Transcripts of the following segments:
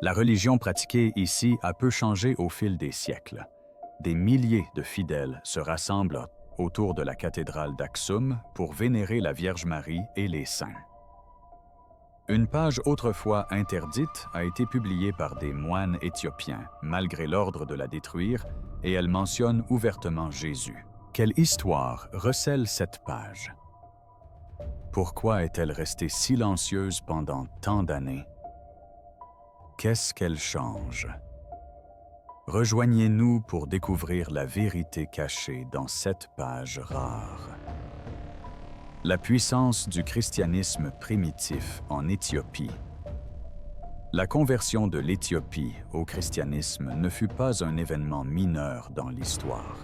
La religion pratiquée ici a peu changé au fil des siècles. Des milliers de fidèles se rassemblent autour de la cathédrale d'Aksum pour vénérer la Vierge Marie et les saints. Une page autrefois interdite a été publiée par des moines éthiopiens, malgré l'ordre de la détruire, et elle mentionne ouvertement Jésus. Quelle histoire recèle cette page? Pourquoi est-elle restée silencieuse pendant tant d'années? Qu'est-ce qu'elle change? Rejoignez-nous pour découvrir la vérité cachée dans cette page rare. La puissance du christianisme primitif en Éthiopie. La conversion de l'Éthiopie au christianisme ne fut pas un événement mineur dans l'histoire.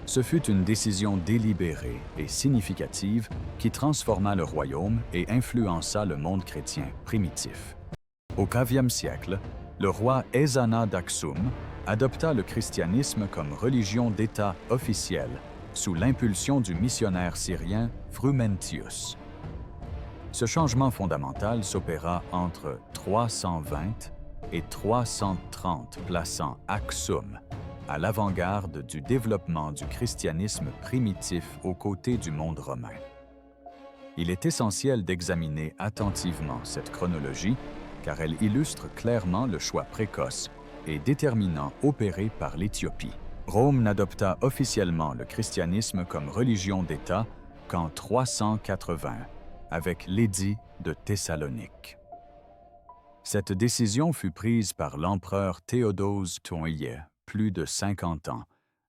Ce fut une décision délibérée et significative qui transforma le royaume et influença le monde chrétien primitif. Au IVe siècle, le roi Ezana d'Aksum adopta le christianisme comme religion d'État officielle sous l'impulsion du missionnaire syrien Frumentius. Ce changement fondamental s'opéra entre 320 et 330, plaçant Aksum à l'avant-garde du développement du christianisme primitif aux côtés du monde romain. Il est essentiel d'examiner attentivement cette chronologie car elle illustre clairement le choix précoce et déterminant opéré par l'Éthiopie. Rome n'adopta officiellement le christianisme comme religion d'État qu'en 380, avec l'édit de Thessalonique. Cette décision fut prise par l'empereur Théodose Tournier, plus de 50 ans,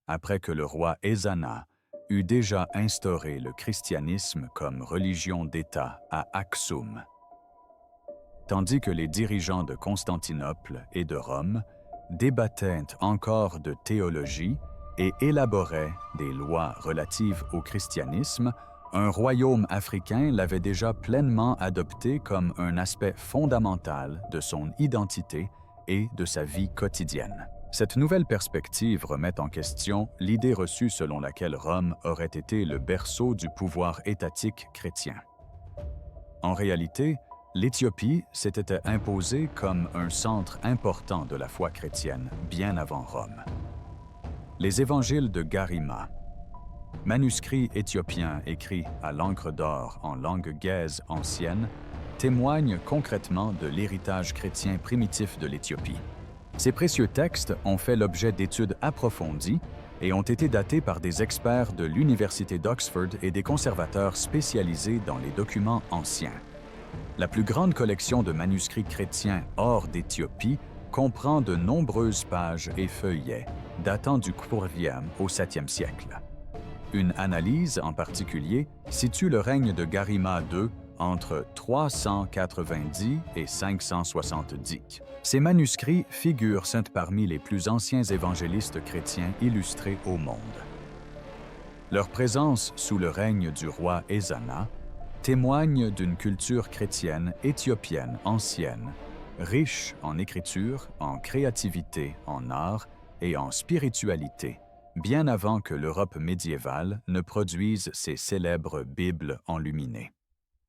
après que le roi Ezana eut déjà instauré le christianisme comme religion d'État à Aksum. Tandis que les dirigeants de Constantinople et de Rome débattaient encore de théologie et élaboraient des lois relatives au christianisme, un royaume africain l'avait déjà pleinement adopté comme un aspect fondamental de son identité et de sa vie quotidienne. Cette nouvelle perspective remet en question l'idée reçue selon laquelle Rome aurait été le berceau du pouvoir étatique chrétien. En réalité, l'Éthiopie s'était imposée comme un centre important de la foi chrétienne bien avant Rome. Les évangiles de Garima, manuscrits éthiopiens écrits à l'encre d'or en langue gaise ancienne, témoignent concrètement de l'héritage chrétien primitif de l'Éthiopie. Ces précieux textes ont fait l'objet d'études approfondies et ont été datés par des experts de l'Université d'Oxford et des conservateurs spécialisés dans les documents anciens. La plus grande collection de manuscrits chrétiens hors d'Éthiopie comprend de nombreuses pages et feuillets datant du IVe au 7e siècle. Une analyse en particulier situe le règne de Garima II entre 390 et 570. Ces manuscrits figurent parmi les plus anciens évangélistes chrétiens illustrés au monde. Leur présence sous le règne du roi Ezana témoigne d'une culture chrétienne éthiopienne ancienne, riche en écriture, en créativité, en art et en spiritualité, bien avant que l'Europe médiévale ne produise ses célèbres Bibles enluminées.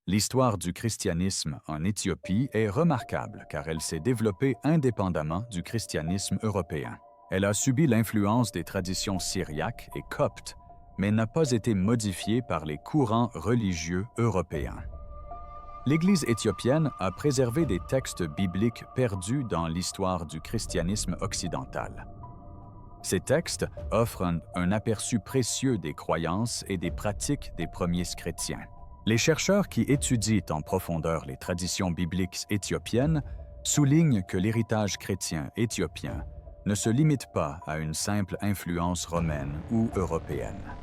L'histoire du christianisme en Éthiopie est remarquable car elle s'est développée indépendamment du christianisme européen. Elle a subi l'influence des traditions syriaques et coptes, mais n'a pas été modifiée par les courants religieux européens. L'Église éthiopienne a préservé des textes bibliques perdus dans l'histoire du christianisme occidental. Ces textes offrent un aperçu précieux des croyances et des pratiques des premiers chrétiens. Les chercheurs qui étudient en profondeur les traditions bibliques éthiopiennes soulignent que l'héritage chrétien éthiopien ne se limite pas à une simple influence romaine ou européenne.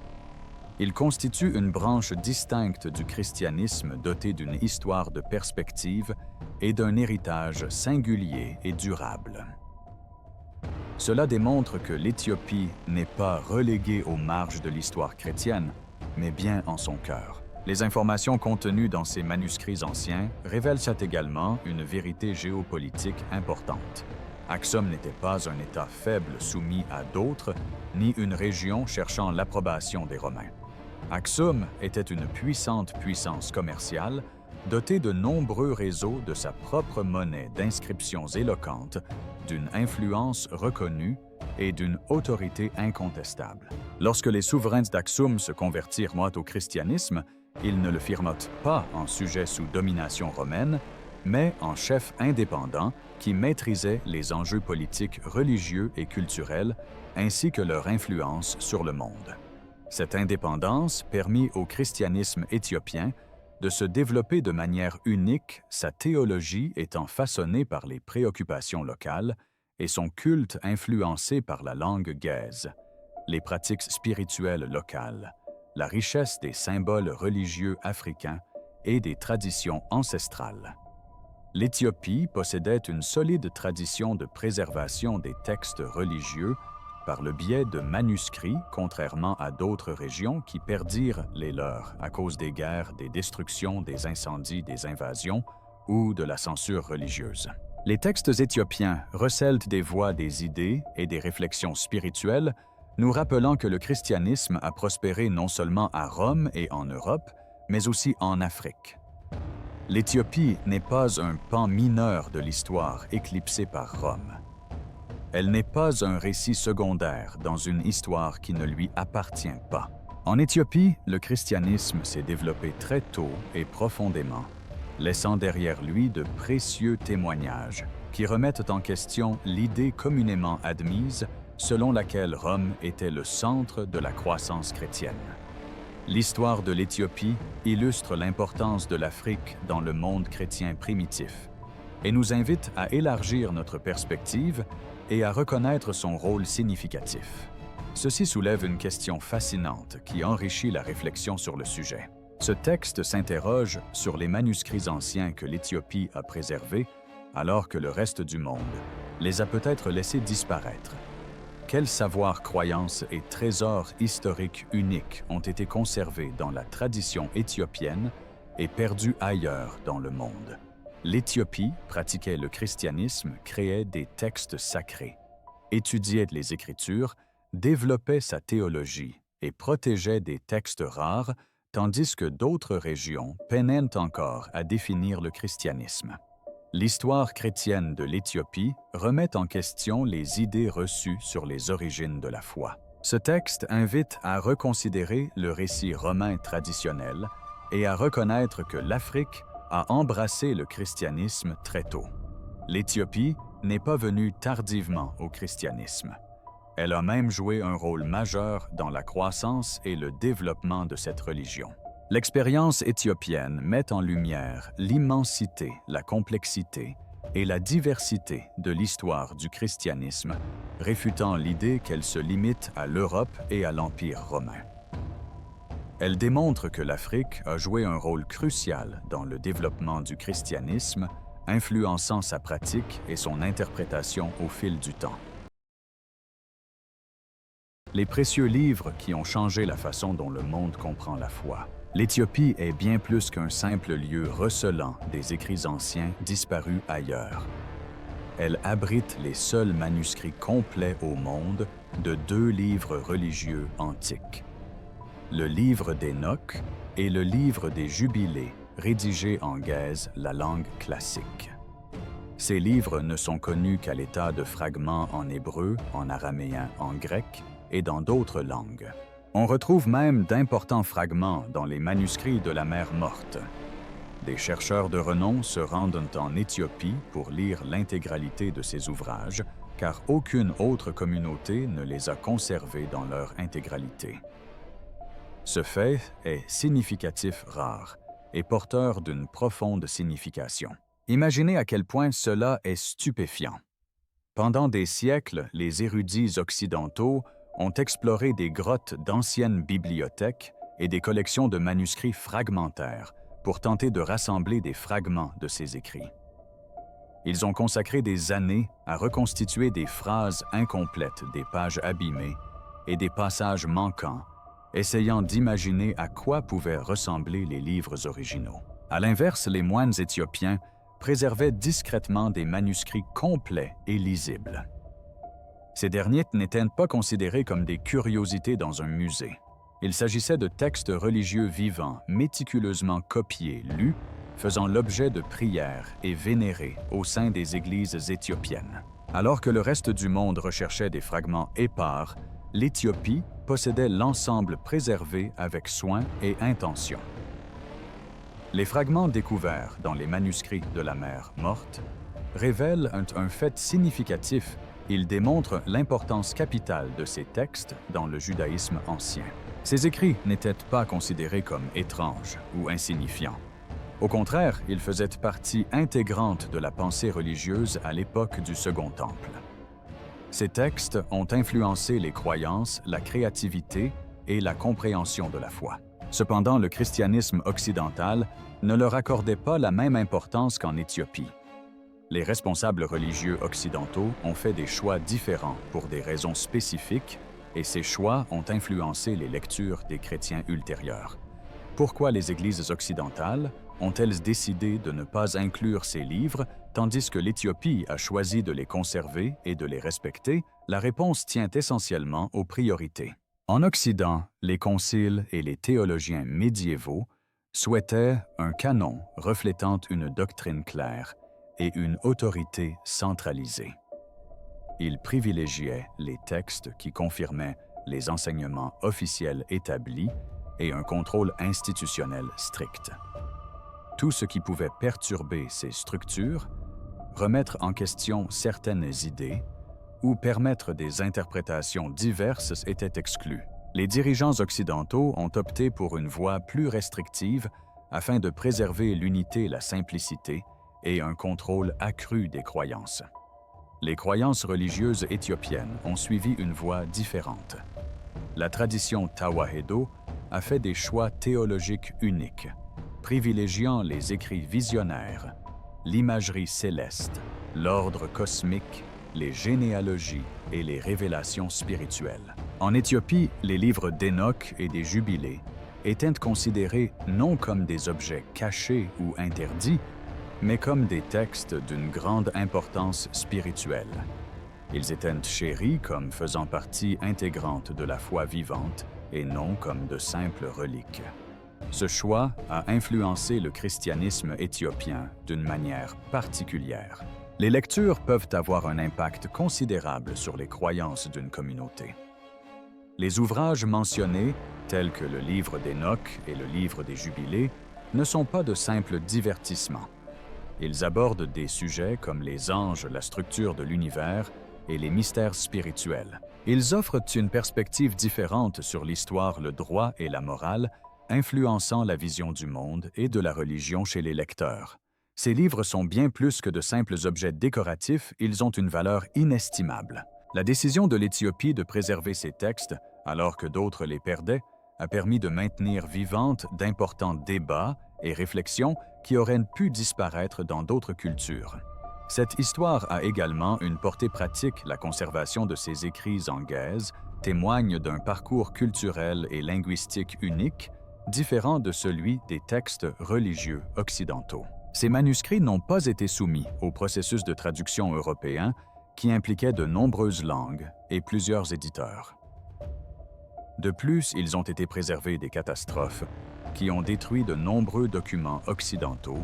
Il constitue une branche distincte du christianisme dotée d'une histoire de perspective et d'un héritage singulier et durable. Cela démontre que l'Éthiopie n'est pas reléguée aux marges de l'histoire chrétienne, mais bien en son cœur. Les informations contenues dans ces manuscrits anciens révèlent également une vérité géopolitique importante. Aksum n'était pas un État faible soumis à d'autres, ni une région cherchant l'approbation des Romains. Aksum était une puissante puissance commerciale, doté de nombreux réseaux de sa propre monnaie d'inscriptions éloquentes, d'une influence reconnue et d'une autorité incontestable. Lorsque les souverains d'Aksum se convertirent au christianisme, ils ne le firent pas en sujet sous domination romaine, mais en chef indépendant qui maîtrisait les enjeux politiques, religieux et culturels, ainsi que leur influence sur le monde. Cette indépendance permit au christianisme éthiopien de se développer de manière unique, sa théologie étant façonnée par les préoccupations locales et son culte influencé par la langue gaise, les pratiques spirituelles locales, la richesse des symboles religieux africains et des traditions ancestrales. L'Éthiopie possédait une solide tradition de préservation des textes religieux par le biais de manuscrits, contrairement à d'autres régions qui perdirent les leurs à cause des guerres, des destructions, des incendies, des invasions ou de la censure religieuse. Les textes éthiopiens recèlent des voix, des idées et des réflexions spirituelles, nous rappelant que le christianisme a prospéré non seulement à Rome et en Europe, mais aussi en Afrique. L'Éthiopie n'est pas un pan mineur de l'histoire éclipsé par Rome. Elle n'est pas un récit secondaire dans une histoire qui ne lui appartient pas. En Éthiopie, le christianisme s'est développé très tôt et profondément, laissant derrière lui de précieux témoignages qui remettent en question l'idée communément admise selon laquelle Rome était le centre de la croissance chrétienne. L'histoire de l'Éthiopie illustre l'importance de l'Afrique dans le monde chrétien primitif et nous invite à élargir notre perspective et à reconnaître son rôle significatif. Ceci soulève une question fascinante qui enrichit la réflexion sur le sujet. Ce texte s'interroge sur les manuscrits anciens que l'Éthiopie a préservés, alors que le reste du monde les a peut-être laissés disparaître. Quels savoirs, croyances et trésors historiques uniques ont été conservés dans la tradition éthiopienne et perdus ailleurs dans le monde? L'Éthiopie pratiquait le christianisme, créait des textes sacrés, étudiait les Écritures, développait sa théologie et protégeait des textes rares, tandis que d'autres régions peinaient encore à définir le christianisme. L'histoire chrétienne de l'Éthiopie remet en question les idées reçues sur les origines de la foi. Ce texte invite à reconsidérer le récit romain traditionnel et à reconnaître que l'Afrique a embrassé le christianisme très tôt. L'Éthiopie n'est pas venue tardivement au christianisme. Elle a même joué un rôle majeur dans la croissance et le développement de cette religion. L'expérience éthiopienne met en lumière l'immensité, la complexité et la diversité de l'histoire du christianisme, réfutant l'idée qu'elle se limite à l'Europe et à l'Empire romain. Elle démontre que l'Afrique a joué un rôle crucial dans le développement du christianisme, influençant sa pratique et son interprétation au fil du temps. Les précieux livres qui ont changé la façon dont le monde comprend la foi. L'Éthiopie est bien plus qu'un simple lieu recelant des écrits anciens disparus ailleurs. Elle abrite les seuls manuscrits complets au monde de 2 livres religieux antiques. Le livre d'Hénoch et le livre des Jubilés, rédigés en gaze, la langue classique. Ces livres ne sont connus qu'à l'état de fragments en hébreu, en araméen, en grec et dans d'autres langues. On retrouve même d'importants fragments dans les manuscrits de la Mer Morte. Des chercheurs de renom se rendent en Éthiopie pour lire l'intégralité de ces ouvrages, car aucune autre communauté ne les a conservés dans leur intégralité. Ce fait est significatif rare et porteur d'une profonde signification. Imaginez à quel point cela est stupéfiant. Pendant des siècles, les érudits occidentaux ont exploré des grottes d'anciennes bibliothèques et des collections de manuscrits fragmentaires pour tenter de rassembler des fragments de ces écrits. Ils ont consacré des années à reconstituer des phrases incomplètes, des pages abîmées et des passages manquants, essayant d'imaginer à quoi pouvaient ressembler les livres originaux. À l'inverse, les moines éthiopiens préservaient discrètement des manuscrits complets et lisibles. Ces derniers n'étaient pas considérés comme des curiosités dans un musée. Il s'agissait de textes religieux vivants, méticuleusement copiés, lus faisant l'objet de prières et vénérés au sein des églises éthiopiennes. Alors que le reste du monde recherchait des fragments épars, l'Éthiopie possédait l'ensemble préservé avec soin et intention. Les fragments découverts dans les manuscrits de la mer Morte révèlent un fait significatif. Ils démontrent l'importance capitale de ces textes dans le judaïsme ancien. Ces écrits n'étaient pas considérés comme étranges ou insignifiants. Au contraire, ils faisaient partie intégrante de la pensée religieuse à l'époque du Second Temple. Ces textes ont influencé les croyances, la créativité et la compréhension de la foi. Cependant, le christianisme occidental ne leur accordait pas la même importance qu'en Éthiopie. Les responsables religieux occidentaux ont fait des choix différents pour des raisons spécifiques et ces choix ont influencé les lectures des chrétiens ultérieurs. Pourquoi les églises occidentales ont-elles décidé de ne pas inclure ces livres tandis que l'Éthiopie a choisi de les conserver et de les respecter? La réponse tient essentiellement aux priorités. En Occident, les conciles et les théologiens médiévaux souhaitaient un canon reflétant une doctrine claire et une autorité centralisée. Ils privilégiaient les textes qui confirmaient les enseignements officiels établis et un contrôle institutionnel strict. Tout ce qui pouvait perturber ces structures, remettre en question certaines idées ou permettre des interprétations diverses était exclu. Les dirigeants occidentaux ont opté pour une voie plus restrictive afin de préserver l'unité et la simplicité et un contrôle accru des croyances. Les croyances religieuses éthiopiennes ont suivi une voie différente. La tradition Tawahedo a fait des choix théologiques uniques, privilégiant les écrits visionnaires, l'imagerie céleste, l'ordre cosmique, les généalogies et les révélations spirituelles. En Éthiopie, les livres d'Enoch et des Jubilés étaient considérés non comme des objets cachés ou interdits, mais comme des textes d'une grande importance spirituelle. Ils étaient chéris comme faisant partie intégrante de la foi vivante et non comme de simples reliques. Ce choix a influencé le christianisme éthiopien d'une manière particulière. Les lectures peuvent avoir un impact considérable sur les croyances d'une communauté. Les ouvrages mentionnés, tels que le livre d'Enoch et le livre des Jubilés, ne sont pas de simples divertissements. Ils abordent des sujets comme les anges, la structure de l'univers et les mystères spirituels. Ils offrent une perspective différente sur l'histoire, le droit et la morale, influençant la vision du monde et de la religion chez les lecteurs. Ces livres sont bien plus que de simples objets décoratifs, ils ont une valeur inestimable. La décision de l'Éthiopie de préserver ces textes, alors que d'autres les perdaient, a permis de maintenir vivantes d'importants débats et réflexions qui auraient pu disparaître dans d'autres cultures. Cette histoire a également une portée pratique. La conservation de ces écrits en guèze témoigne d'un parcours culturel et linguistique unique, différent de celui des textes religieux occidentaux. Ces manuscrits n'ont pas été soumis au processus de traduction européen qui impliquait de nombreuses langues et plusieurs éditeurs. De plus, ils ont été préservés des catastrophes qui ont détruit de nombreux documents occidentaux,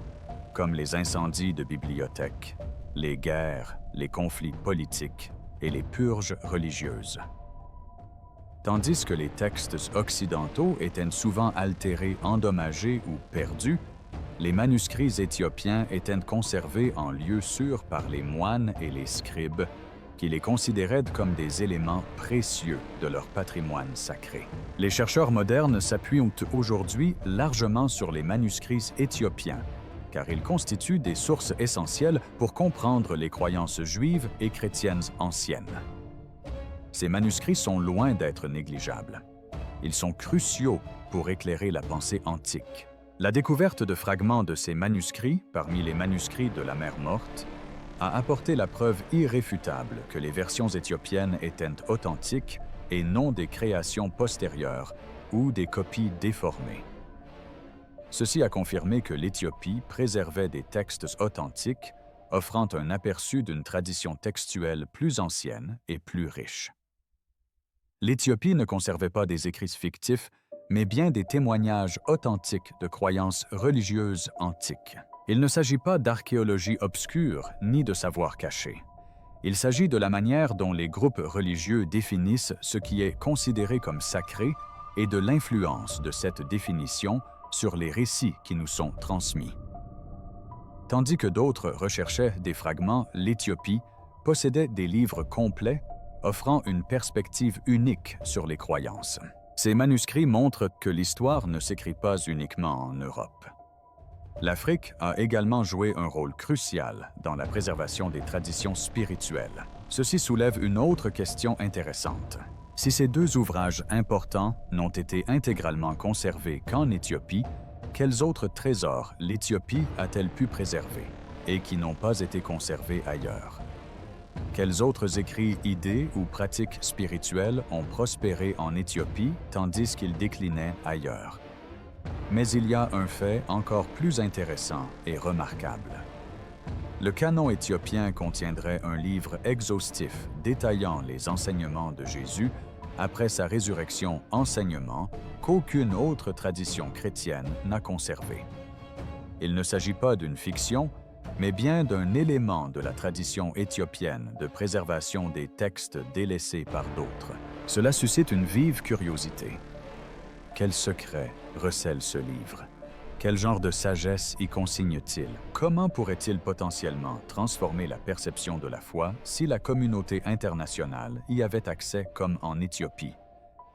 comme les incendies de bibliothèques, les guerres, les conflits politiques et les purges religieuses. Tandis que les textes occidentaux étaient souvent altérés, endommagés ou perdus, les manuscrits éthiopiens étaient conservés en lieu sûr par les moines et les scribes, qui les considéraient comme des éléments précieux de leur patrimoine sacré. Les chercheurs modernes s'appuient aujourd'hui largement sur les manuscrits éthiopiens, car ils constituent des sources essentielles pour comprendre les croyances juives et chrétiennes anciennes. Ces manuscrits sont loin d'être négligeables. Ils sont cruciaux pour éclairer la pensée antique. La découverte de fragments de ces manuscrits, parmi les manuscrits de la mer Morte, a apporté la preuve irréfutable que les versions éthiopiennes étaient authentiques et non des créations postérieures ou des copies déformées. Ceci a confirmé que l'Éthiopie préservait des textes authentiques, offrant un aperçu d'une tradition textuelle plus ancienne et plus riche. L'Éthiopie ne conservait pas des écrits fictifs, mais bien des témoignages authentiques de croyances religieuses antiques. Il ne s'agit pas d'archéologie obscure ni de savoir caché. Il s'agit de la manière dont les groupes religieux définissent ce qui est considéré comme sacré et de l'influence de cette définition sur les récits qui nous sont transmis. Tandis que d'autres recherchaient des fragments, l'Éthiopie possédait des livres complets offrant une perspective unique sur les croyances. Ces manuscrits montrent que l'histoire ne s'écrit pas uniquement en Europe. L'Afrique a également joué un rôle crucial dans la préservation des traditions spirituelles. Ceci soulève une autre question intéressante. Si ces deux ouvrages importants n'ont été intégralement conservés qu'en Éthiopie, quels autres trésors l'Éthiopie a-t-elle pu préserver et qui n'ont pas été conservés ailleurs? Quels autres écrits, idées ou pratiques spirituelles ont prospéré en Éthiopie tandis qu'ils déclinaient ailleurs? Mais il y a un fait encore plus intéressant et remarquable. Le canon éthiopien contiendrait un livre exhaustif détaillant les enseignements de Jésus après sa résurrection, enseignement qu'aucune autre tradition chrétienne n'a conservé. Il ne s'agit pas d'une fiction, mais bien d'un élément de la tradition éthiopienne de préservation des textes délaissés par d'autres. Cela suscite une vive curiosité. Quel secret recèle ce livre? Quel genre de sagesse y consigne-t-il? Comment pourrait-il potentiellement transformer la perception de la foi si la communauté internationale y avait accès comme en Éthiopie?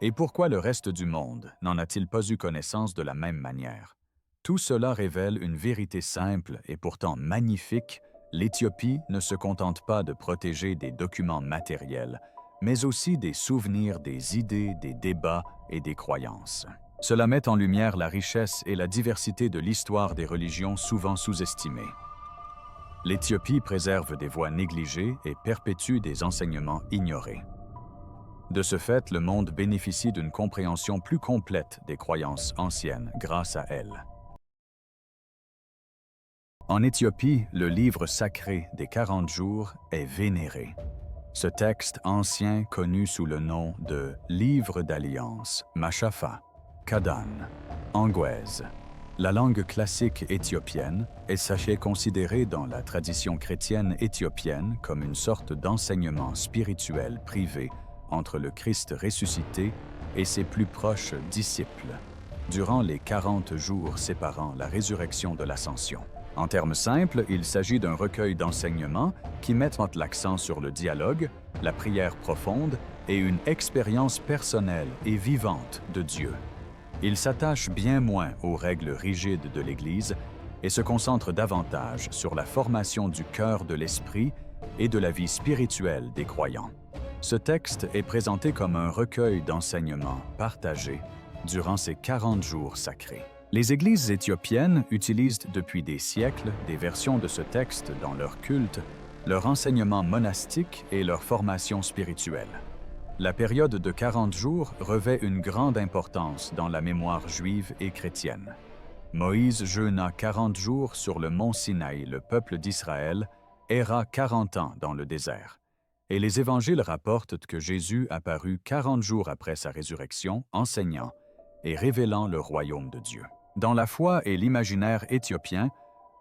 Et pourquoi le reste du monde n'en a-t-il pas eu connaissance de la même manière? Tout cela révèle une vérité simple et pourtant magnifique. L'Éthiopie ne se contente pas de protéger des documents matériels, mais aussi des souvenirs, des idées, des débats et des croyances. Cela met en lumière la richesse et la diversité de l'histoire des religions souvent sous-estimées. L'Éthiopie préserve des voies négligées et perpétue des enseignements ignorés. De ce fait, le monde bénéficie d'une compréhension plus complète des croyances anciennes grâce à elle. En Éthiopie, le livre sacré des 40 jours est vénéré. Ce texte ancien, connu sous le nom de « Livre d'Alliance », Mashafa, Kadan, Angwèze, la langue classique éthiopienne, est sachez considérée dans la tradition chrétienne éthiopienne comme une sorte d'enseignement spirituel privé entre le Christ ressuscité et ses plus proches disciples, durant les 40 jours séparant la résurrection de l'Ascension. En termes simples, il s'agit d'un recueil d'enseignements qui mettent l'accent sur le dialogue, la prière profonde et une expérience personnelle et vivante de Dieu. Il s'attache bien moins aux règles rigides de l'Église et se concentre davantage sur la formation du cœur de l'esprit et de la vie spirituelle des croyants. Ce texte est présenté comme un recueil d'enseignements partagés durant ces 40 jours sacrés. Les églises éthiopiennes utilisent depuis des siècles des versions de ce texte dans leur culte, leur enseignement monastique et leur formation spirituelle. La période de 40 jours revêt une grande importance dans la mémoire juive et chrétienne. Moïse jeûna 40 jours sur le mont Sinaï, le peuple d'Israël erra 40 ans dans le désert. Et les évangiles rapportent que Jésus apparut 40 jours après sa résurrection, enseignant et révélant le royaume de Dieu. Dans la foi et l'imaginaire éthiopien,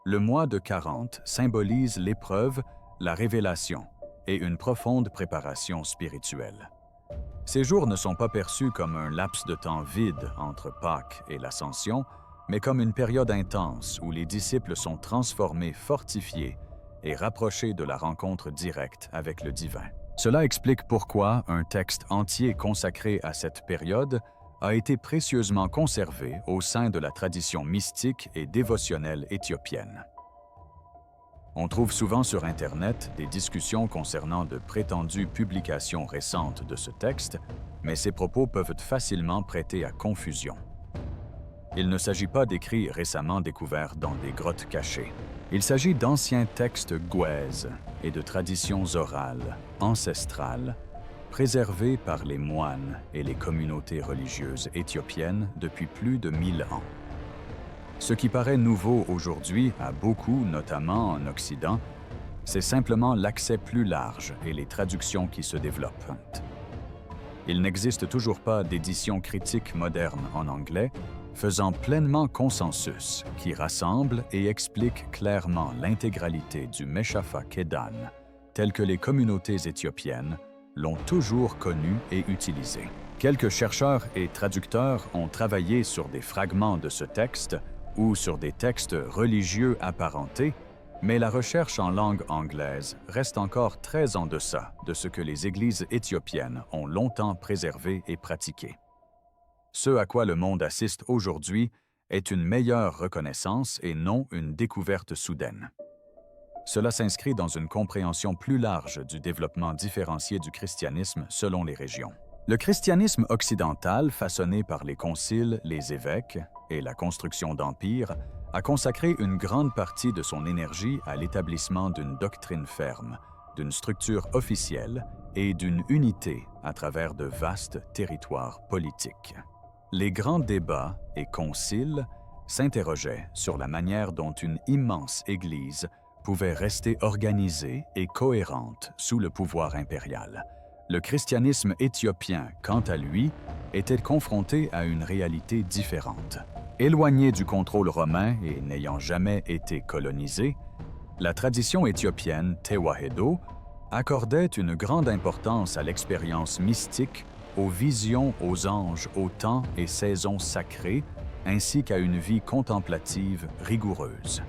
le mois de 40 symbolise l'épreuve, la révélation et une profonde préparation spirituelle. Ces jours ne sont pas perçus comme un laps de temps vide entre Pâques et l'Ascension, mais comme une période intense où les disciples sont transformés, fortifiés et rapprochés de la rencontre directe avec le divin. Cela explique pourquoi un texte entier consacré à cette période a été précieusement conservé au sein de la tradition mystique et dévotionnelle éthiopienne. On trouve souvent sur Internet des discussions concernant de prétendues publications récentes de ce texte, mais ces propos peuvent facilement prêter à confusion. Il ne s'agit pas d'écrits récemment découverts dans des grottes cachées. Il s'agit d'anciens textes gwèzes et de traditions orales, ancestrales, préservés par les moines et les communautés religieuses éthiopiennes depuis plus de 1000 ans. Ce qui paraît nouveau aujourd'hui à beaucoup, notamment en Occident, c'est simplement l'accès plus large et les traductions qui se développent. Il n'existe toujours pas d'édition critique moderne en anglais, faisant pleinement consensus, qui rassemble et explique clairement l'intégralité du Meshafa Kedan, tel que les communautés éthiopiennes l'ont toujours connu et utilisé. Quelques chercheurs et traducteurs ont travaillé sur des fragments de ce texte ou sur des textes religieux apparentés, mais la recherche en langue anglaise reste encore très en deçà de ce que les églises éthiopiennes ont longtemps préservé et pratiqué. Ce à quoi le monde assiste aujourd'hui est une meilleure reconnaissance et non une découverte soudaine. Cela s'inscrit dans une compréhension plus large du développement différencié du christianisme selon les régions. Le christianisme occidental, façonné par les conciles, les évêques et la construction d'empires, a consacré une grande partie de son énergie à l'établissement d'une doctrine ferme, d'une structure officielle et d'une unité à travers de vastes territoires politiques. Les grands débats et conciles s'interrogeaient sur la manière dont une immense Église pouvait rester organisée et cohérente sous le pouvoir impérial. Le christianisme éthiopien, quant à lui, était confronté à une réalité différente. Éloigné du contrôle romain et n'ayant jamais été colonisé, la tradition éthiopienne Tewahedo accordait une grande importance à l'expérience mystique, aux visions aux anges, aux temps et saisons sacrées, ainsi qu'à une vie contemplative rigoureuse.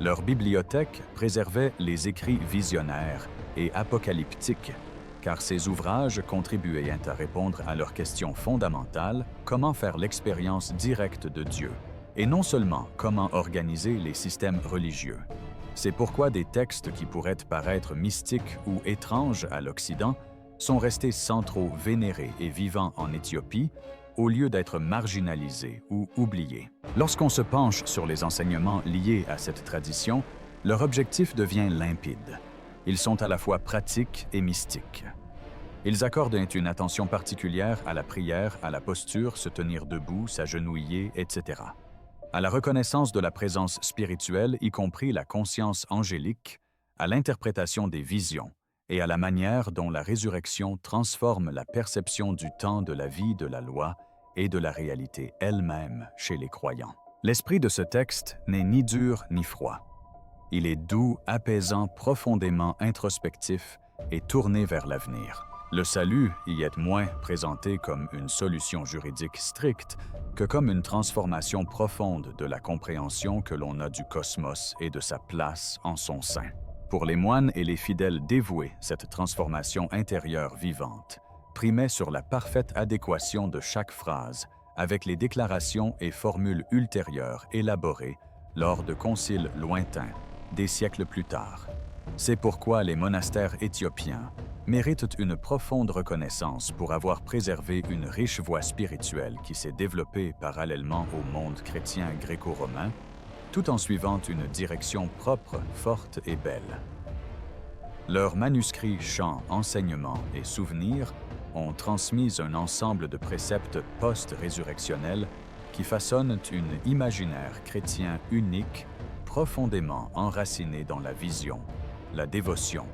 Leur bibliothèque préservait les écrits visionnaires et apocalyptiques, car ces ouvrages contribuaient à répondre à leurs questions fondamentales, comment faire l'expérience directe de Dieu, et non seulement comment organiser les systèmes religieux. C'est pourquoi des textes qui pourraient paraître mystiques ou étranges à l'Occident sont restés centraux, vénérés et vivants en Éthiopie, au lieu d'être marginalisés ou oubliés. Lorsqu'on se penche sur les enseignements liés à cette tradition, leur objectif devient limpide. Ils sont à la fois pratiques et mystiques. Ils accordent une attention particulière à la prière, à la posture, se tenir debout, s'agenouiller, etc. À la reconnaissance de la présence spirituelle, y compris la conscience angélique, à l'interprétation des visions et à la manière dont la résurrection transforme la perception du temps, de la vie, de la loi et de la réalité elle-même chez les croyants. L'esprit de ce texte n'est ni dur ni froid. Il est doux, apaisant, profondément introspectif et tourné vers l'avenir. Le salut y est moins présenté comme une solution juridique stricte que comme une transformation profonde de la compréhension que l'on a du cosmos et de sa place en son sein. Pour les moines et les fidèles dévoués, cette transformation intérieure vivante primait sur la parfaite adéquation de chaque phrase avec les déclarations et formules ultérieures élaborées lors de conciles lointains des siècles plus tard. C'est pourquoi les monastères éthiopiens méritent une profonde reconnaissance pour avoir préservé une riche voie spirituelle qui s'est développée parallèlement au monde chrétien gréco-romain, tout en suivant une direction propre, forte et belle. Leurs manuscrits, chants, enseignements et souvenirs ont transmis un ensemble de préceptes post-résurrectionnels qui façonnent un imaginaire chrétien unique, profondément enraciné dans la vision, la dévotion,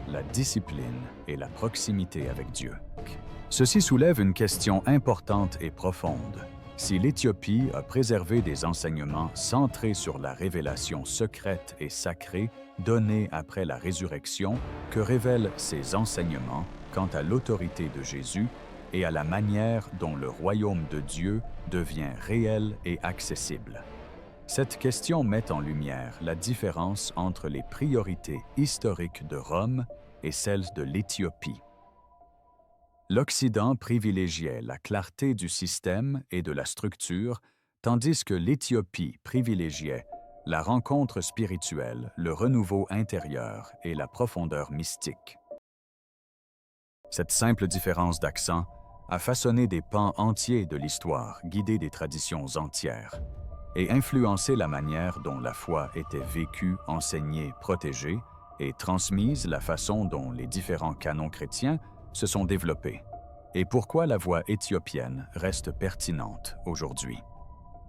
la discipline et la proximité avec Dieu. Ceci soulève une question importante et profonde. Si l'Éthiopie a préservé des enseignements centrés sur la révélation secrète et sacrée donnée après la résurrection, que révèlent ces enseignements quant à l'autorité de Jésus et à la manière dont le royaume de Dieu devient réel et accessible? Cette question met en lumière la différence entre les priorités historiques de Rome et celles de l'Éthiopie. L'Occident privilégiait la clarté du système et de la structure, tandis que l'Éthiopie privilégiait la rencontre spirituelle, le renouveau intérieur et la profondeur mystique. Cette simple différence d'accent a façonné des pans entiers de l'histoire, guidé des traditions entières, et influencé la manière dont la foi était vécue, enseignée, protégée, et transmise, la façon dont les différents canons chrétiens se sont développés, et pourquoi la voie éthiopienne reste pertinente aujourd'hui.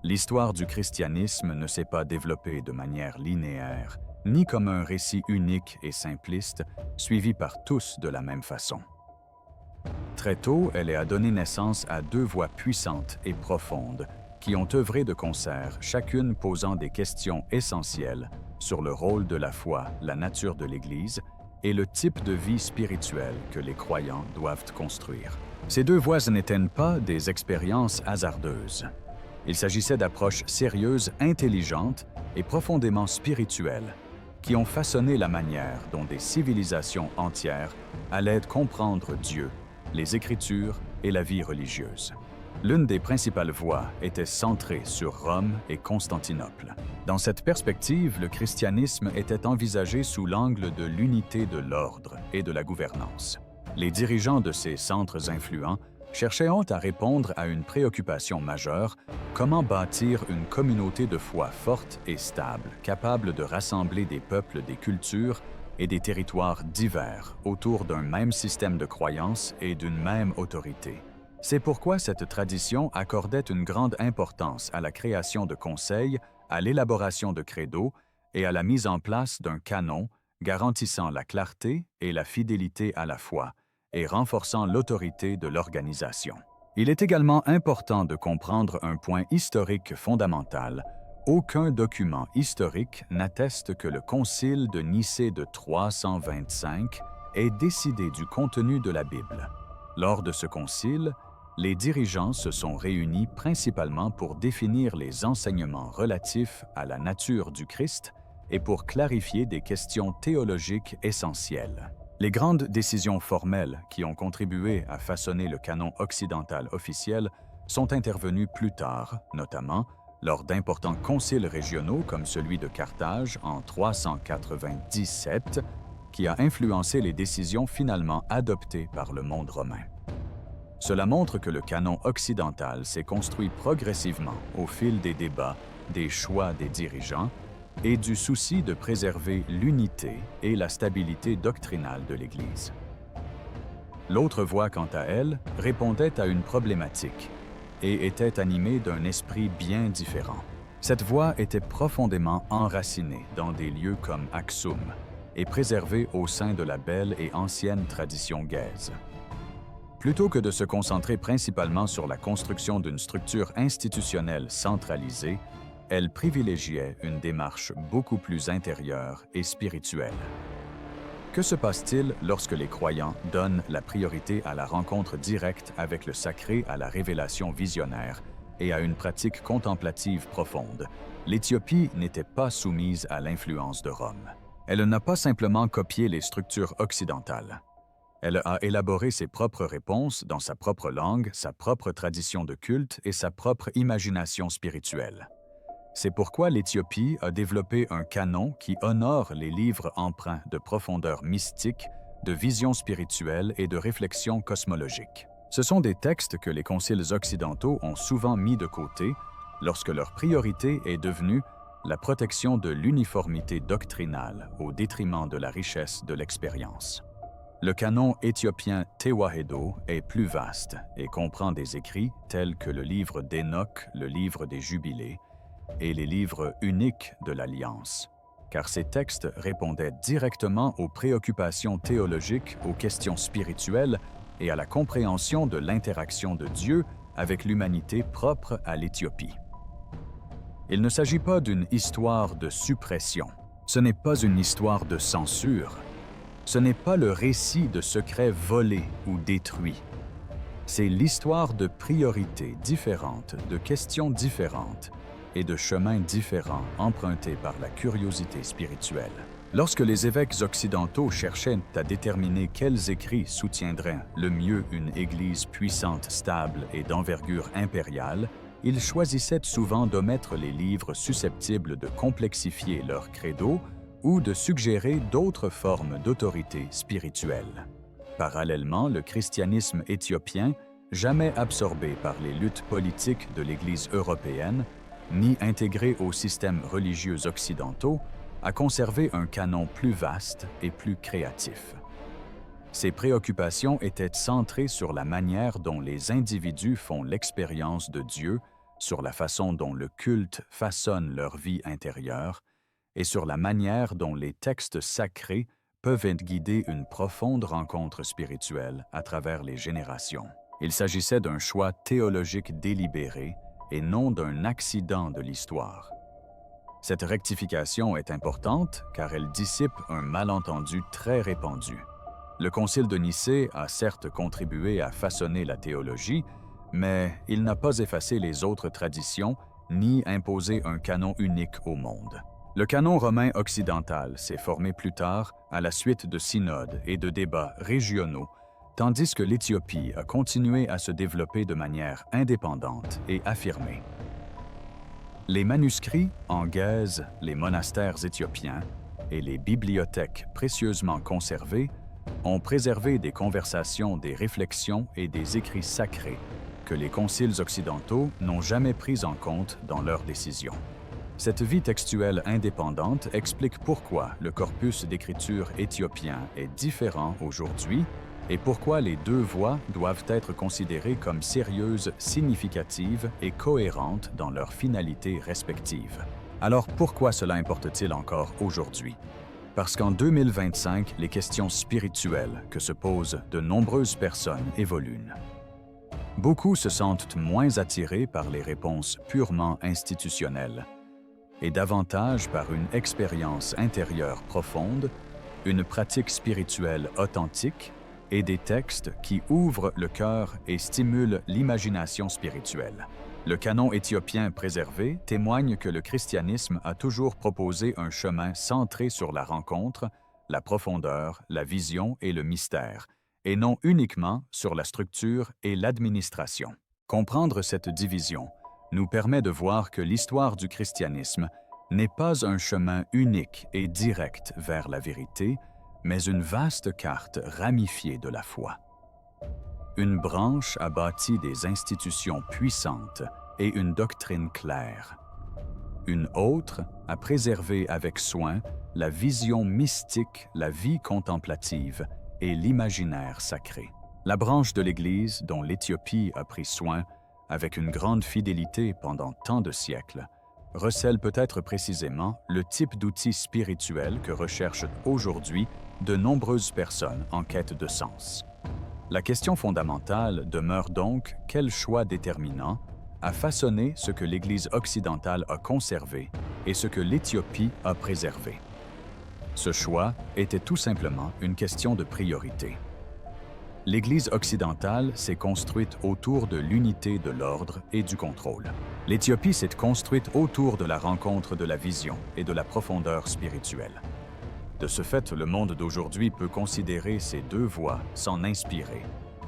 L'histoire du christianisme ne s'est pas développée de manière linéaire, ni comme un récit unique et simpliste, suivi par tous de la même façon. Très tôt, elle a donné naissance à deux voix puissantes et profondes qui ont œuvré de concert, chacune posant des questions essentielles sur le rôle de la foi, la nature de l'Église et le type de vie spirituelle que les croyants doivent construire. Ces deux voix n'étaient pas des expériences hasardeuses. Il s'agissait d'approches sérieuses, intelligentes et profondément spirituelles qui ont façonné la manière dont des civilisations entières allaient comprendre Dieu, les Écritures et la vie religieuse. L'une des principales voies était centrée sur Rome et Constantinople. Dans cette perspective, le christianisme était envisagé sous l'angle de l'unité de l'ordre et de la gouvernance. Les dirigeants de ces centres influents cherchaient à répondre à une préoccupation majeure: comment bâtir une communauté de foi forte et stable, capable de rassembler des peuples, des cultures et des territoires divers autour d'un même système de croyances et d'une même autorité. C'est pourquoi cette tradition accordait une grande importance à la création de conseils, à l'élaboration de credos et à la mise en place d'un canon garantissant la clarté et la fidélité à la foi et renforçant l'autorité de l'organisation. Il est également important de comprendre un point historique fondamental. Aucun document historique n'atteste que le Concile de Nicée de 325 ait décidé du contenu de la Bible. Lors de ce concile, les dirigeants se sont réunis principalement pour définir les enseignements relatifs à la nature du Christ et pour clarifier des questions théologiques essentielles. Les grandes décisions formelles qui ont contribué à façonner le canon occidental officiel sont intervenues plus tard, notamment lors d'importants conciles régionaux comme celui de Carthage en 397, qui a influencé les décisions finalement adoptées par le monde romain. Cela montre que le canon occidental s'est construit progressivement au fil des débats, des choix des dirigeants et du souci de préserver l'unité et la stabilité doctrinale de l'Église. L'autre voie, quant à elle, répondait à une problématique et était animée d'un esprit bien différent. Cette voie était profondément enracinée dans des lieux comme Axum et préservée au sein de la belle et ancienne tradition gaise. Plutôt que de se concentrer principalement sur la construction d'une structure institutionnelle centralisée, elle privilégiait une démarche beaucoup plus intérieure et spirituelle. Que se passe-t-il lorsque les croyants donnent la priorité à la rencontre directe avec le sacré, à la révélation visionnaire et à une pratique contemplative profonde? L'Éthiopie n'était pas soumise à l'influence de Rome. Elle n'a pas simplement copié les structures occidentales. Elle a élaboré ses propres réponses dans sa propre langue, sa propre tradition de culte et sa propre imagination spirituelle. C'est pourquoi l'Éthiopie a développé un canon qui honore les livres empreints de profondeur mystique, de vision spirituelle et de réflexion cosmologique. Ce sont des textes que les conciles occidentaux ont souvent mis de côté lorsque leur priorité est devenue la protection de l'uniformité doctrinale au détriment de la richesse de l'expérience. Le canon éthiopien Tewahedo est plus vaste et comprend des écrits tels que le livre d'Enoch, le livre des Jubilés, et les livres uniques de l'Alliance, car ces textes répondaient directement aux préoccupations théologiques, aux questions spirituelles et à la compréhension de l'interaction de Dieu avec l'humanité propre à l'Éthiopie. Il ne s'agit pas d'une histoire de suppression, ce n'est pas une histoire de censure, ce n'est pas le récit de secrets volés ou détruits. C'est l'histoire de priorités différentes, de questions différentes, et de chemins différents empruntés par la curiosité spirituelle. Lorsque les évêques occidentaux cherchaient à déterminer quels écrits soutiendraient le mieux une Église puissante, stable et d'envergure impériale, ils choisissaient souvent d'omettre les livres susceptibles de complexifier leur credo ou de suggérer d'autres formes d'autorité spirituelle. Parallèlement, le christianisme éthiopien, jamais absorbé par les luttes politiques de l'Église européenne, ni intégré aux systèmes religieux occidentaux, a conservé un canon plus vaste et plus créatif. Ses préoccupations étaient centrées sur la manière dont les individus font l'expérience de Dieu, sur la façon dont le culte façonne leur vie intérieure, et sur la manière dont les textes sacrés peuvent guider une profonde rencontre spirituelle à travers les générations. Il s'agissait d'un choix théologique délibéré et non d'un accident de l'histoire. Cette rectification est importante car elle dissipe un malentendu très répandu. Le Concile de Nicée a certes contribué à façonner la théologie, mais il n'a pas effacé les autres traditions ni imposé un canon unique au monde. Le canon romain occidental s'est formé plus tard à la suite de synodes et de débats régionaux, tandis que l'Éthiopie a continué à se développer de manière indépendante et affirmée. Les manuscrits en guèse, les monastères éthiopiens et les bibliothèques précieusement conservées ont préservé des conversations, des réflexions et des écrits sacrés que les conciles occidentaux n'ont jamais pris en compte dans leurs décisions. Cette vie textuelle indépendante explique pourquoi le corpus d'écriture éthiopien est différent aujourd'hui et pourquoi les deux voies doivent être considérées comme sérieuses, significatives et cohérentes dans leurs finalités respectives. Alors pourquoi cela importe-t-il encore aujourd'hui? Parce qu'en 2025, les questions spirituelles que se posent de nombreuses personnes évoluent. Beaucoup se sentent moins attirés par les réponses purement institutionnelles et davantage par une expérience intérieure profonde, une pratique spirituelle authentique et des textes qui ouvrent le cœur et stimulent l'imagination spirituelle. Le canon éthiopien préservé témoigne que le christianisme a toujours proposé un chemin centré sur la rencontre, la profondeur, la vision et le mystère, et non uniquement sur la structure et l'administration. Comprendre cette division nous permet de voir que l'histoire du christianisme n'est pas un chemin unique et direct vers la vérité, mais une vaste carte ramifiée de la foi. Une branche a bâti des institutions puissantes et une doctrine claire. Une autre a préservé avec soin la vision mystique, la vie contemplative et l'imaginaire sacré. La branche de l'Église dont l'Éthiopie a pris soin avec une grande fidélité pendant tant de siècles recèle peut-être précisément le type d'outils spirituels que recherchent aujourd'hui de nombreuses personnes en quête de sens. La question fondamentale demeure donc quel choix déterminant a façonné ce que l'Église occidentale a conservé et ce que l'Éthiopie a préservé. Ce choix était tout simplement une question de priorité. L'Église occidentale s'est construite autour de l'unité de l'ordre et du contrôle. L'Éthiopie s'est construite autour de la rencontre de la vision et de la profondeur spirituelle. De ce fait, le monde d'aujourd'hui peut considérer ces deux voies, s'en inspirer,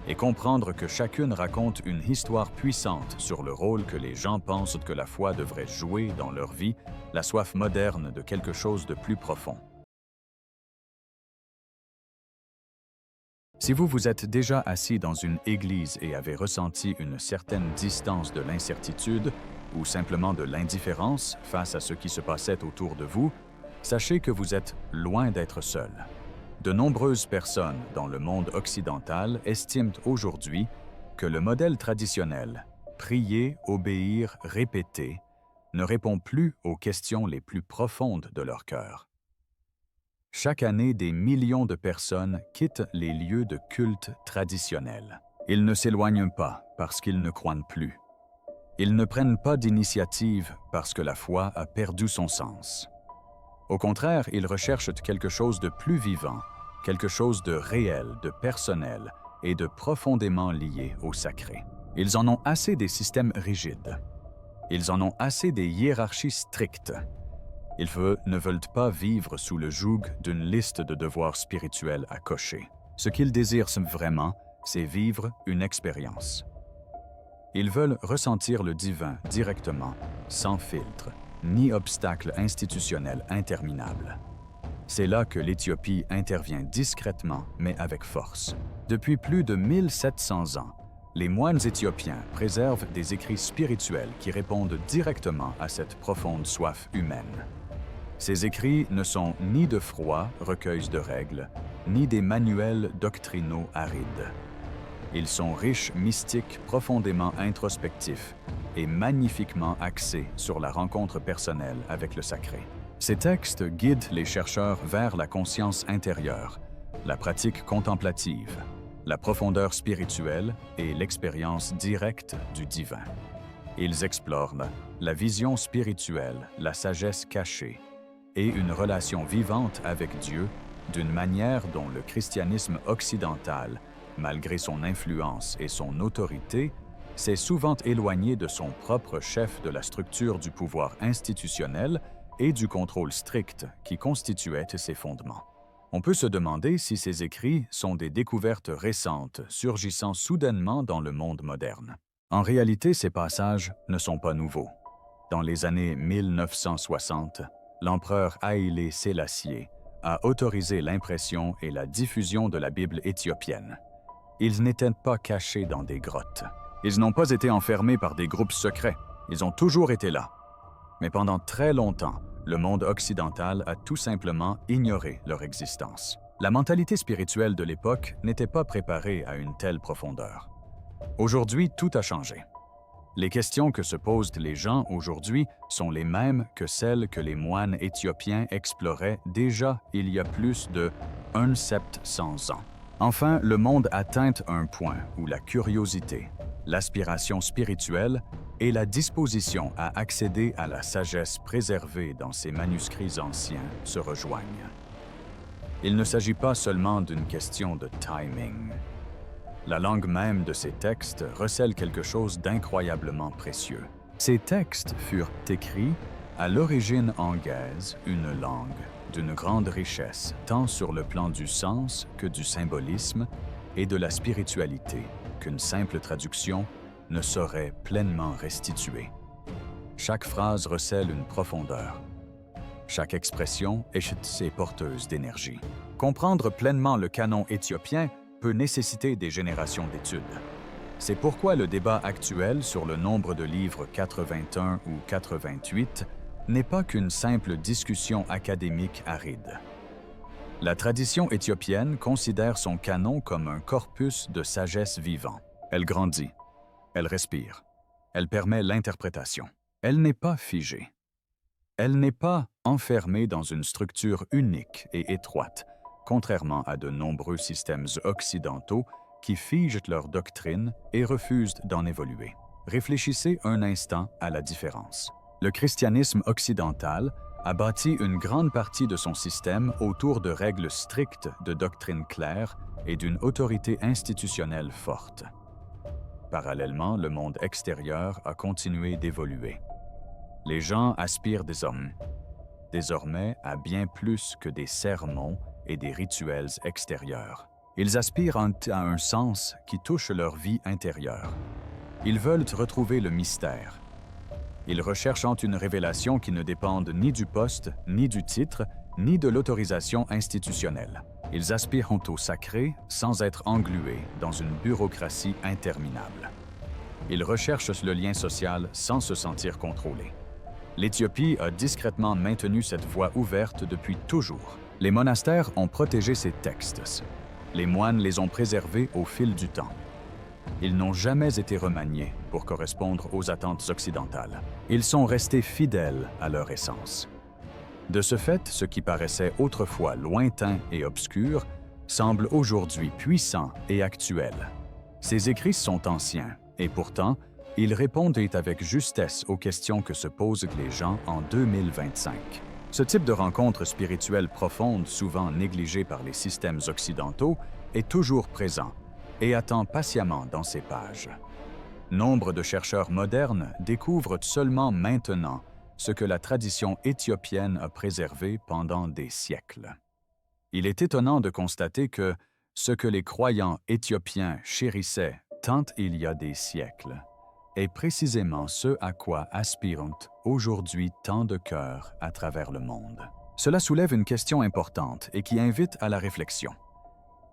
et comprendre que chacune raconte une histoire puissante sur le rôle que les gens pensent que la foi devrait jouer dans leur vie, la soif moderne de quelque chose de plus profond. Si vous vous êtes déjà assis dans une église et avez ressenti une certaine distance de l'incertitude ou simplement de l'indifférence face à ce qui se passait autour de vous, sachez que vous êtes loin d'être seul. De nombreuses personnes dans le monde occidental estiment aujourd'hui que le modèle traditionnel, prier, obéir, répéter, ne répond plus aux questions les plus profondes de leur cœur. Chaque année, des millions de personnes quittent les lieux de culte traditionnels. Ils ne s'éloignent pas parce qu'ils ne croient plus. Ils ne prennent pas d'initiative parce que la foi a perdu son sens. Au contraire, ils recherchent quelque chose de plus vivant, quelque chose de réel, de personnel et de profondément lié au sacré. Ils en ont assez des systèmes rigides. Ils en ont assez des hiérarchies strictes. Ils ne veulent pas vivre sous le joug d'une liste de devoirs spirituels à cocher. Ce qu'ils désirent vraiment, c'est vivre une expérience. Ils veulent ressentir le divin directement, sans filtre, ni obstacle institutionnel interminable. C'est là que l'Éthiopie intervient discrètement, mais avec force. Depuis plus de 1700 ans, les moines éthiopiens préservent des écrits spirituels qui répondent directement à cette profonde soif humaine. Ces écrits ne sont ni de froids recueils de règles, ni des manuels doctrinaux arides. Ils sont riches, mystiques, profondément introspectifs et magnifiquement axés sur la rencontre personnelle avec le sacré. Ces textes guident les chercheurs vers la conscience intérieure, la pratique contemplative, la profondeur spirituelle et l'expérience directe du divin. Ils explorent la vision spirituelle, la sagesse cachée et une relation vivante avec Dieu d'une manière dont le christianisme occidental, malgré son influence et son autorité, s'est souvent éloigné de son propre chef de la structure du pouvoir institutionnel et du contrôle strict qui constituait ses fondements. On peut se demander si ces écrits sont des découvertes récentes surgissant soudainement dans le monde moderne. En réalité, ces passages ne sont pas nouveaux. Dans les années 1960, l'empereur Haïlé Sélassié a autorisé l'impression et la diffusion de la Bible éthiopienne. Ils n'étaient pas cachés dans des grottes. Ils n'ont pas été enfermés par des groupes secrets. Ils ont toujours été là. Mais pendant très longtemps, le monde occidental a tout simplement ignoré leur existence. La mentalité spirituelle de l'époque n'était pas préparée à une telle profondeur. Aujourd'hui, tout a changé. Les questions que se posent les gens aujourd'hui sont les mêmes que celles que les moines éthiopiens exploraient déjà il y a plus de 1700 ans. Enfin, le monde atteint un point où la curiosité, l'aspiration spirituelle et la disposition à accéder à la sagesse préservée dans ces manuscrits anciens se rejoignent. Il ne s'agit pas seulement d'une question de timing. La langue même de ces textes recèle quelque chose d'incroyablement précieux. Ces textes furent écrits à l'origine en gaze, une langue d'une grande richesse, tant sur le plan du sens que du symbolisme et de la spiritualité, qu'une simple traduction ne saurait pleinement restituer. Chaque phrase recèle une profondeur. Chaque expression est porteuse d'énergie. Comprendre pleinement le canon éthiopien peut nécessiter des générations d'études. C'est pourquoi le débat actuel sur le nombre de livres 81 ou 88 n'est pas qu'une simple discussion académique aride. La tradition éthiopienne considère son canon comme un corpus de sagesse vivant. Elle grandit, elle respire, elle permet l'interprétation. Elle n'est pas figée. Elle n'est pas enfermée dans une structure unique et étroite, contrairement à de nombreux systèmes occidentaux qui figent leur doctrine et refusent d'en évoluer. Réfléchissez un instant à la différence. Le christianisme occidental a bâti une grande partie de son système autour de règles strictes de doctrine claire et d'une autorité institutionnelle forte. Parallèlement, le monde extérieur a continué d'évoluer. Les gens aspirent désormais à bien plus que des sermons et des rituels extérieurs. Ils aspirent à un sens qui touche leur vie intérieure. Ils veulent retrouver le mystère. Ils recherchent une révélation qui ne dépende ni du poste, ni du titre, ni de l'autorisation institutionnelle. Ils aspirent au sacré sans être englués dans une bureaucratie interminable. Ils recherchent le lien social sans se sentir contrôlés. L'Éthiopie a discrètement maintenu cette voie ouverte depuis toujours. Les monastères ont protégé ces textes. Les moines les ont préservés au fil du temps. Ils n'ont jamais été remaniés pour correspondre aux attentes occidentales. Ils sont restés fidèles à leur essence. De ce fait, ce qui paraissait autrefois lointain et obscur semble aujourd'hui puissant et actuel. Ces écrits sont anciens, et pourtant, ils répondent avec justesse aux questions que se posent les gens en 2025. Ce type de rencontre spirituelle profonde, souvent négligée par les systèmes occidentaux, est toujours présent et attend patiemment dans ces pages. Nombre de chercheurs modernes découvrent seulement maintenant ce que la tradition éthiopienne a préservé pendant des siècles. Il est étonnant de constater que ce que les croyants éthiopiens chérissaient tant il y a des siècles est précisément ce à quoi aspirent aujourd'hui tant de cœurs à travers le monde. Cela soulève une question importante et qui invite à la réflexion.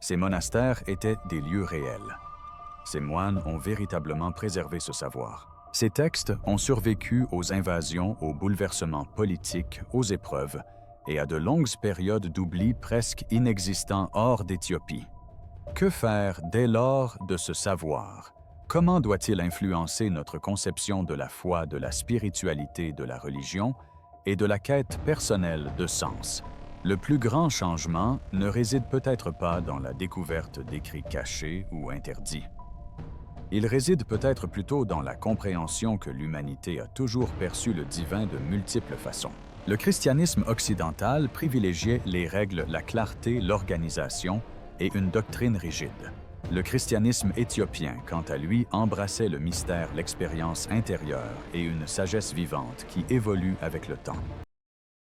Ces monastères étaient des lieux réels. Ces moines ont véritablement préservé ce savoir. Ces textes ont survécu aux invasions, aux bouleversements politiques, aux épreuves et à de longues périodes d'oubli presque inexistants hors d'Éthiopie. Que faire dès lors de ce savoir? Comment doit-il influencer notre conception de la foi, de la spiritualité, de la religion et de la quête personnelle de sens. Le plus grand changement ne réside peut-être pas dans la découverte d'écrits cachés ou interdits. Il réside peut-être plutôt dans la compréhension que l'humanité a toujours perçu le divin de multiples façons. Le christianisme occidental privilégiait les règles, la clarté, l'organisation et une doctrine rigide. Le christianisme éthiopien, quant à lui, embrassait le mystère, l'expérience intérieure et une sagesse vivante qui évolue avec le temps.